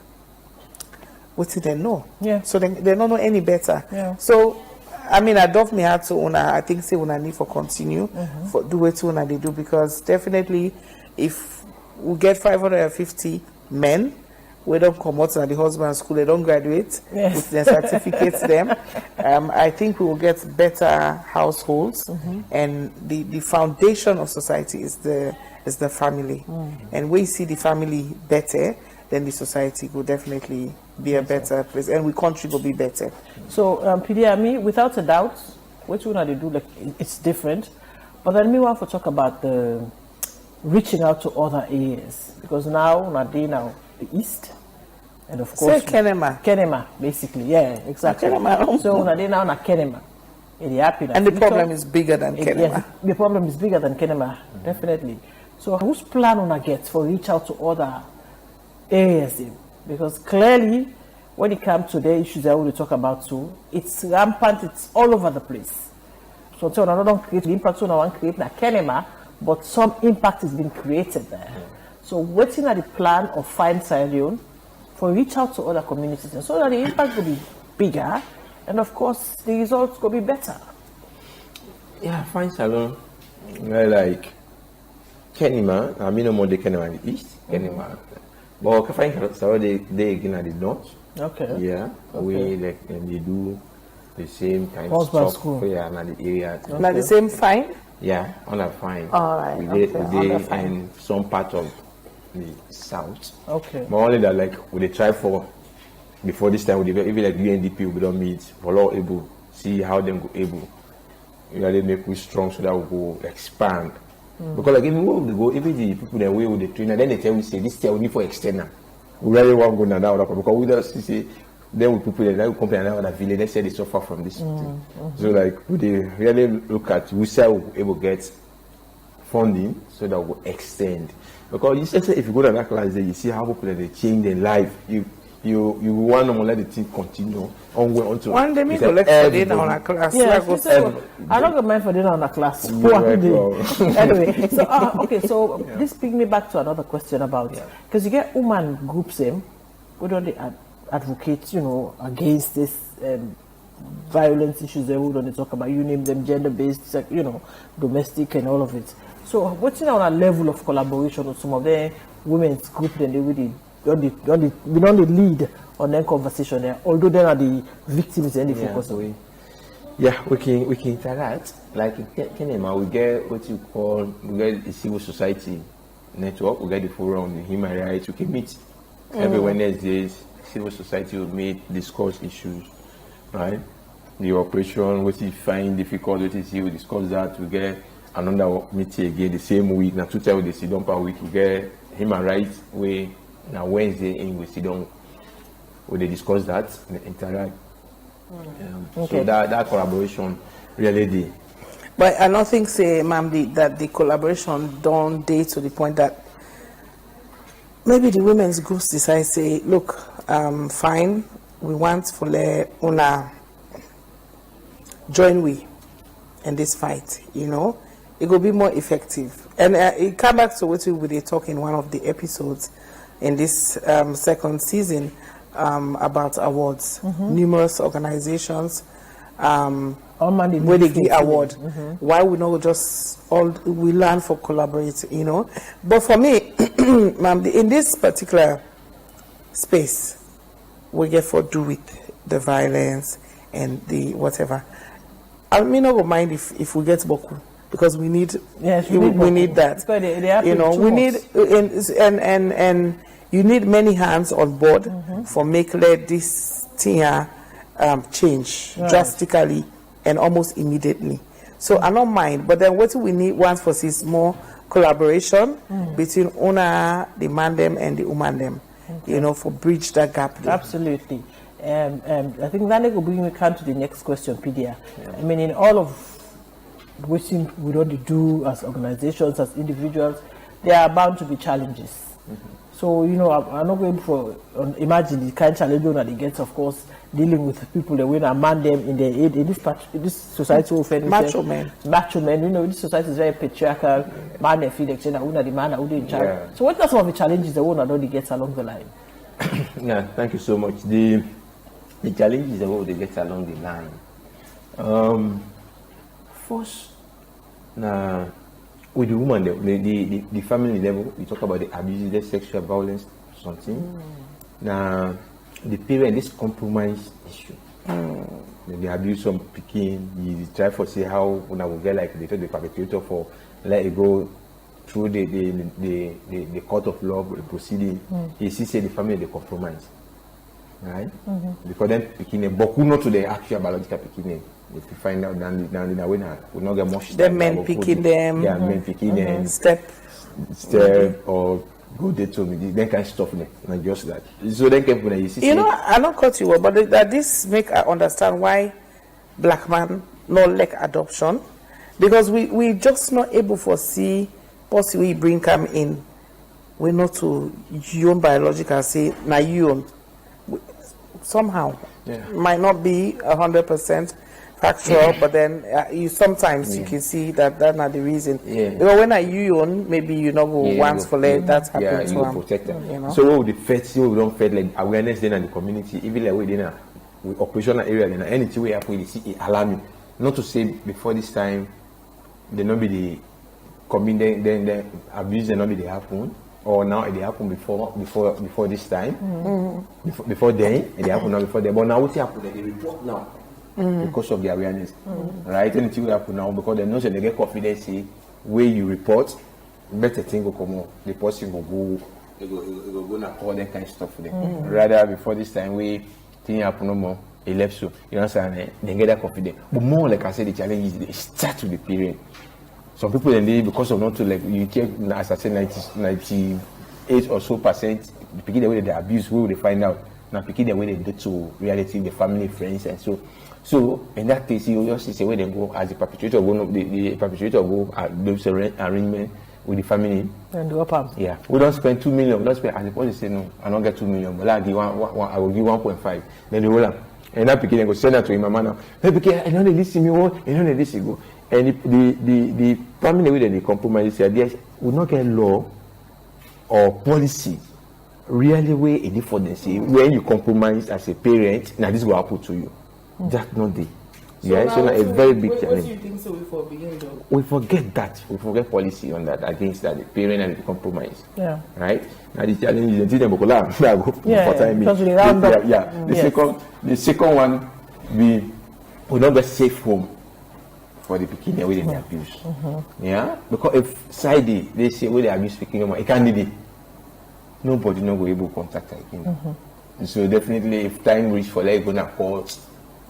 what did they know? So they don't know any better. So I mean, I don't me have to I think say una need for continue for do it to una they do, because definitely if we get 550 men. We don't come out at the husband school, they don't graduate with their certificates them. I think we will get better households, and the foundation of society is the family. And when you see the family better, then the society will definitely be a better place, and the country will be better. So, PDME, without a doubt, what you want to do, like, it's different. But then we want to talk about the reaching out to other areas, because now the East, and of course Kenema, basically, yeah, exactly. So now Kenema, and the problem is bigger than Kenema. Yes, the problem is bigger than Kenema, definitely. So whose plan on get for reach out to other areas? Because clearly, when it comes to the issues that we talk about too, it's rampant, it's all over the place. So I don't create the impact, so I want to create Kenema, but some impact is being created there. So waiting at the plan of Fine Sierra for reach out to other communities, and so that the impact will be bigger, and of course the results will be better. Yeah, Fine Salon, like Kenema, I mean no more the Kenema in the east, Kenema. But Fine Salon they again at the north. Okay. Yeah, okay. We like and they do the same kind of stuff for the area. Okay. Like the same Fine? Yeah, on a Fine. All right. We in some part of the south. Okay. But only that, like, we try for before this time, even like UNDP, we don't meet for all able see how them go able. Really make we strong so that we go expand. Because like even when we go, even the people that we with the trainer, then they tell we say this year we need for external. We really want to go now because we just see then we people that we complain about the village, they say they suffer from this thing. So like we really look at we say we able get funding so that we extend. Because you say if you go to that class there, you see how people they change their life. You want to let the thing continue on to one day me go like for dinner on a class. Yeah, I don't get mind for dinner on a class. One day. Anyway, so okay, so this brings me back to another question about because you get woman groups them, we don't advocate, against this violence issues that we don't talk about. You name them, gender-based, domestic and all of it. So what's on a level of collaboration with some of the women's group then they really we don't lead on that conversation there, although they are the victims and the focus away. Yeah, we can interact. Like in Kenema, we get what you call the civil society network, we get the forum on the human rights, we can meet every Wednesday. Civil society will meet, discuss issues, right? The operation, what you find difficult, what you see, we discuss that, we get another meeting again the same week. Now 2 times we sit down per week, we get human rights way. Now Wednesday in we sit down, we they discuss that and interact. Okay. So that collaboration really did. But I don't think, say, Mamdi, that the collaboration don't date to the point that maybe the women's groups decide, say, look, fine, we want for the una join we in this fight, it will be more effective. And it come back to what we were talking in one of the episodes in this second season about awards. Numerous organizations where they give award. Why we not just we learn for collaborate, But for me, in this particular space, we get for do with the violence and the whatever. I may not mind if we get Boku. Because we need, we need that. We need, and you need many hands on board for let this thing change drastically and almost immediately. So I don't mind, but then what we need once for is more collaboration between Una, the Mandem, and the Umandem, for bridge that gap there. Absolutely. I think that will bring me to the next question, Pedia. I mean, in all of which we don't do as organizations, as individuals, there are bound to be challenges. So, I'm not going for, imagine the kind of challenge that they get, of course, dealing with people that will man them in this society. Macho men. This society is very patriarchal. Man, they feel the man who in charge. So what are some of the challenges that one already gets along the line? Yeah, thank you so much. The challenges that what they get along the line. First, with the woman, the family level, we talk about the abuse, the sexual violence, something. Now, the parent, this compromise issue. The abuse of picking, you try to see how when I will get like the perpetrator for let it go through the court of law, the proceeding. He see the family they compromise, right? Because then picking a but not to the actual biological picking. If you find out then we not get much. The men picking them. Yeah, men picking them. Step or go there to me. Then can stop them. Not just that. So then can you see. You know, I not cut you, but that this make I understand why black man not like adoption, because we just not able to see possibly bring come in. We not to your biological say now you somehow might not be 100% factual, but then you sometimes you can see that that's not the reason. Because when you own, maybe you not go once for let that happen to you them. protect them. You know? So what we first we don't feel like awareness then in the community, even like within a operational area, then anything we happen, you see it alarming. Not to say before this time, there not be the community then the abuse then not be they happen. Or now it happened before this time, before then it happened now before then. But now what happened? They report now because of the awareness, right? Anything will happen now because they know that they get confidence. See, where you report, better thing will come out. The person will go, it will go now all that kind of stuff for them. Rather before this time, we thing happen no more. It left so you understand? They get that confidence. But more like I said, the challenge is they start with the parent. Some people then they because of not to like you check as I said 98 or so percent the picking the way they abuse where will they find out now picking the way they do to reality the family friends and so in that case you just see where they go as the perpetrator go the perpetrator go those arrangement with the family and do up. Yeah, we don't spend 2 million. We don't spend and the police say no I don't get 2 million but I give I will give 1.5 then they roll up and that picking go send that to him mama now hey picking I don't listen me what I don't listen go. And the family way that they compromise is will not get law or policy really way in for them say when you compromise as a parent now this will happen to you. That's not the so a very big challenge. What do you think so we forget that. We forget policy on that against that the parent and the compromise. Yeah. Right? Now the challenge is the second one we not get safe home. For the picking where they abuse. Yeah? Because if side they say where they abuse picking it can't be nobody not go able to contact her again. So definitely if time reach for like gonna call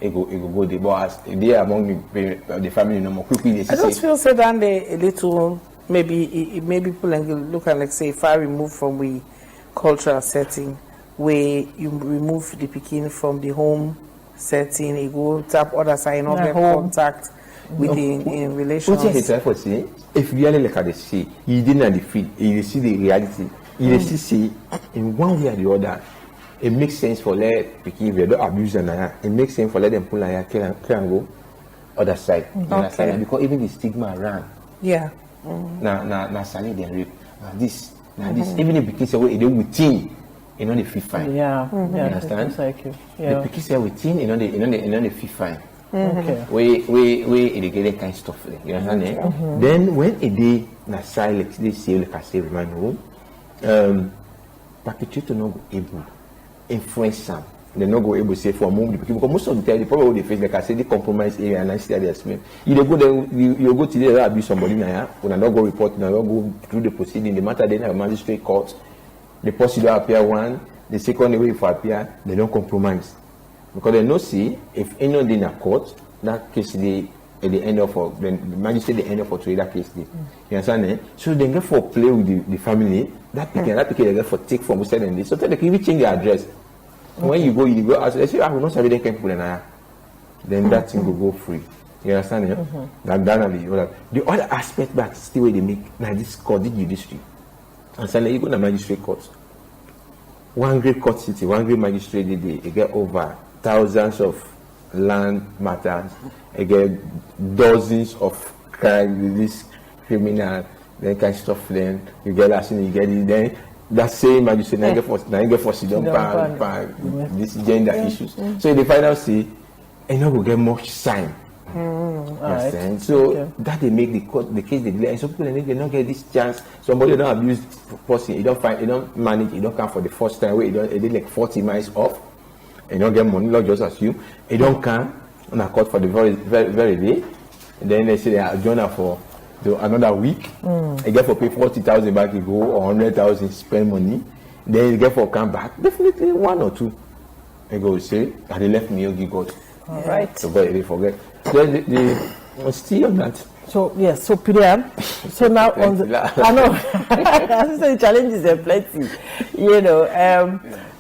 it go the boss they are among the family no more quickly they I just feel so that they a little maybe people look at like say far removed from the cultural setting where you remove the picking from the home setting, it go tap other side of the contact in relations. What you try for say, if you really look at the see, you didn't defeat, you see the reality, you see in one way or the other, it makes sense for let because if you don't abuse them, it makes sense for let them pull like clear and go other side. Okay. Because even the stigma around. Yeah. Now salary they rape. This even if because away they within, you know they feel fine. Yeah. You understand? Yeah. The because within, you know they feel fine. Okay. We they get that kind of stuff there. You understand? Then when a day na silence, they say like I say remind home, perpetrator not able influence them. They not go able to say for a moment because most of the time the problem they face like I say the compromise area and I see the smell. You go there, you go to there abuse somebody now. When I not go report, now go through the proceeding. The matter then have magistrate court. The procedure appear one. The second way for appear, they don't compromise. Because they know see if any of them in a court, that case they at the end of the magistrate the end of to that case they. You understand? So they get for play with the family. That pikin they get for take from outside and this. So they can even change the address. When you go ask they say I will not have them people then that thing will go free. You understand? The other aspect that still they make now this court the judiciary. And so you go to magistrate court. One great court city, one great magistrate they get over thousands of land matters, they get dozens of crime, this criminal, then kind of stuff. Then you get that, you get it. Then that same magistrate now get for this gender issues. So they find out see, and you will get much time Alright. So that they make the case they delay, and some people they don't get this chance. Somebody don't abuse person, you don't manage, you don't come for the first time where they like 40 miles off, and you don't get money, not just assume, you don't come on a court for the very day, and then they say they are adjourned for another week, you get for pay 40,000 back, you go, or 100,000 spend money, then you get for come back, definitely 1 or 2. They go say, and they left me, you God. All right. So they forget. Then they still on that. So yes, so Pidian, so now on the, I know, so the challenges are plenty, you know.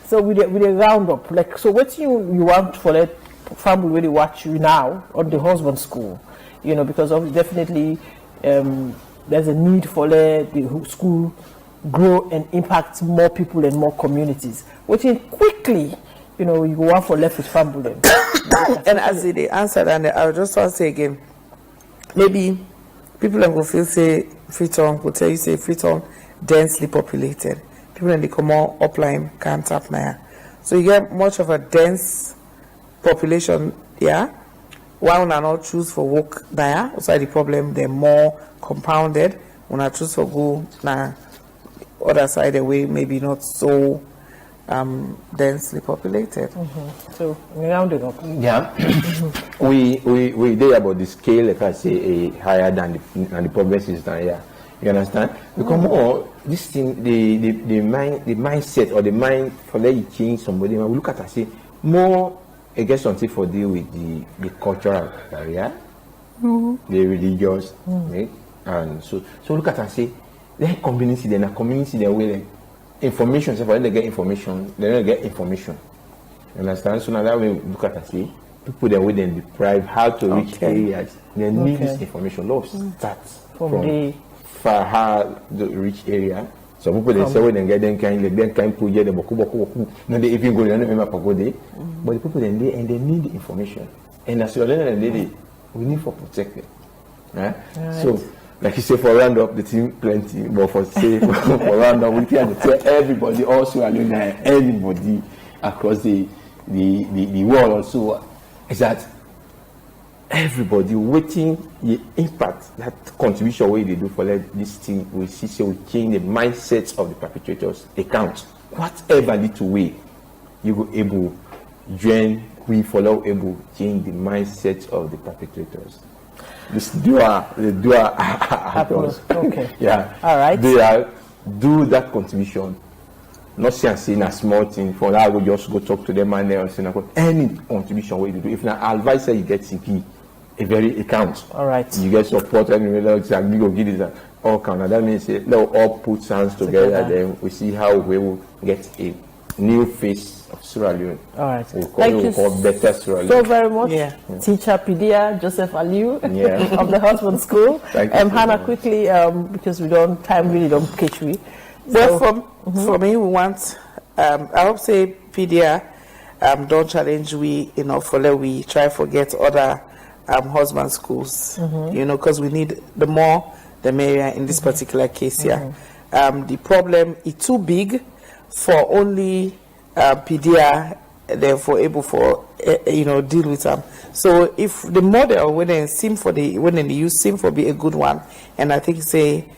So with the roundup, like, so what you want for that family really watch you now on the husband school, you know, because of definitely there's a need for the school grow and impact more people and more communities. Which in quickly, you know, you want for left with family. And as they answered, and I just want to say again, maybe people will feel say Freetown will tell you say Freetown densely populated. People in the common upline can't tap now. So you get much of a dense population there. Why will not choose for work there? Also the problem they're more compounded. When I choose for go now other side away, maybe not so densely populated. So round it up. Yeah, we did about the scale, like I say, higher than the progress is down here. You understand? Because more this thing, the mindset or the mind for let you change somebody. When we look at it, say more, I guess something for deal with the cultural barrier, the religious, right? And so look at it and say, then community, then a community, then we information. So for them to get information, they don't get information. You understand? So now that we look at it, see people that we then deprive how to reach areas. They need this information. Love starts from the far how to reach area. Some people they say when they get them kind project, they boku. No, they even go. They don't remember go there. But the people then they need the information. And as you learn we need for protecting. Right? So. Like you say, for round up the team plenty, but for say for round up we can tell everybody also anybody across the world also is that everybody waiting the impact that contribution way they do for this thing we see so we change the mindsets of the perpetrators account. Whatever little way you go able join we follow able change the mindset of the perpetrators. The dual actors. Okay. Yeah. All right. They do that contribution. Not saying a small thing for that. We just go talk to them and they'll say any contribution what you do. If an advisor you get CP, a very account. All right. You get support and we go give it all count. That means let all put hands together. Then we see how we will get a new face of Sierra Leone. All right. Thank you better Sierra Leone. So very much, Teacher Pidia Joseph Aliu of the Husband School. Hannah, quickly, because time really don't catch me. Well, for me, we want, I hope say Pidia don't challenge we enough for let we try forget other husband schools, you know, because we need the more the merrier in this particular case here. The problem is too big for only Pidia, therefore able for deal with them. So if the model when they use seem for be a good one, and I think say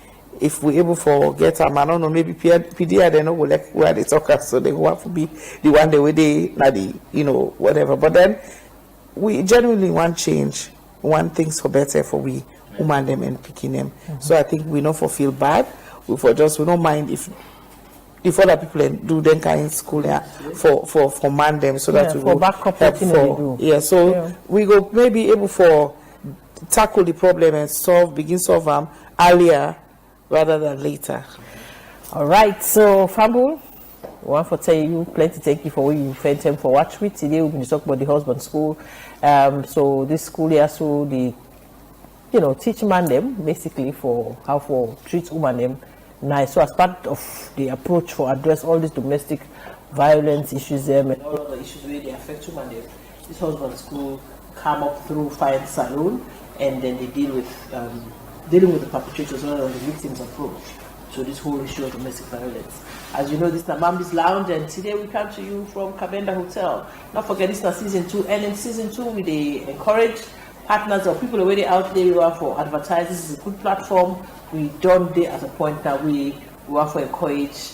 if we able for get them, I don't know, maybe Pidia they know like where they talk, so they want to be the one the way they whatever. But then we genuinely want change, want things for better for we woman them and picking them. So I think we not for feel bad, we don't mind if other people do then kind of school for man them so that we for backup help for we go maybe able for tackle the problem and begin solve them earlier rather than later. All right, so Fambul, we want to tell you plenty thank you for what you spent time for watch with today. We're going to talk about the husband school. So this school here, so the teach man them basically for how for treat woman them nice. So as part of the approach for address all these domestic violence issues and all other issues where they affect women, this husband school come up through fine saloon and then they deal with dealing with the perpetrators rather than the victims approach. So this whole issue of domestic violence. As you know, this is Mamdi's Lounge, and today we come to you from Kabenda Hotel. Not forget this is season 2, and in season 2 we encourage partners or people already out there who are for advertising. This is a good platform. We don't there at a point that we want to encourage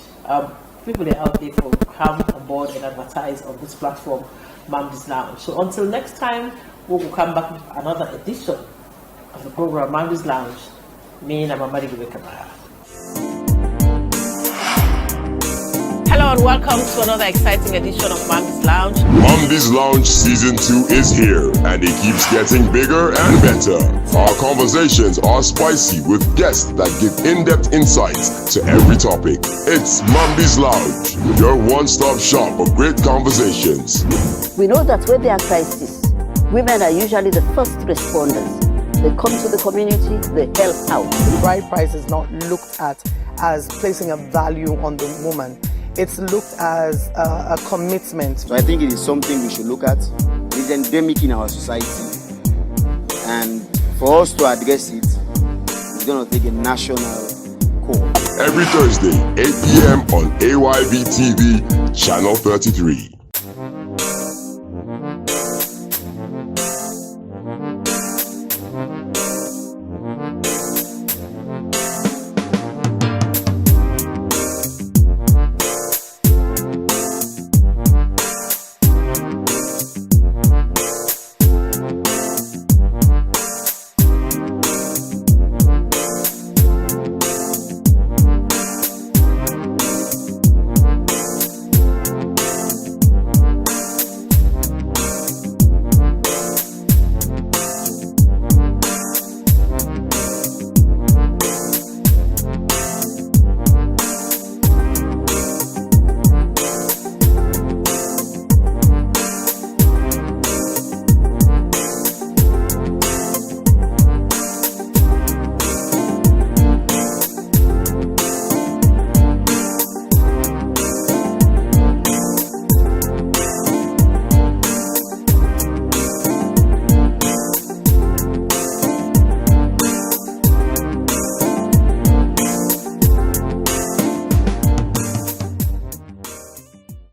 people that are out there to come on board and advertise on this platform, Mamdi's Lounge. So until next time, we will come back with another edition of the program Mamdi's Lounge. Me and Mamdi Gubekabaya. Hello and welcome to another exciting edition of Mamdi's Lounge. Mamdi's Lounge Season 2 is here, and it keeps getting bigger and better. Our conversations are spicy with guests that give in-depth insights to every topic. It's Mamdi's Lounge, your one-stop shop for great conversations. We know that when there are crises, women are usually the first responders. They come to the community, they help out. The bride price is not looked at as placing a value on the woman. It's looked as a commitment. So I think it is something we should look at. It's endemic in our society. And for us to address it, it's going to take a national call. Every Thursday, 8 p.m. on AYB TV, Channel 33.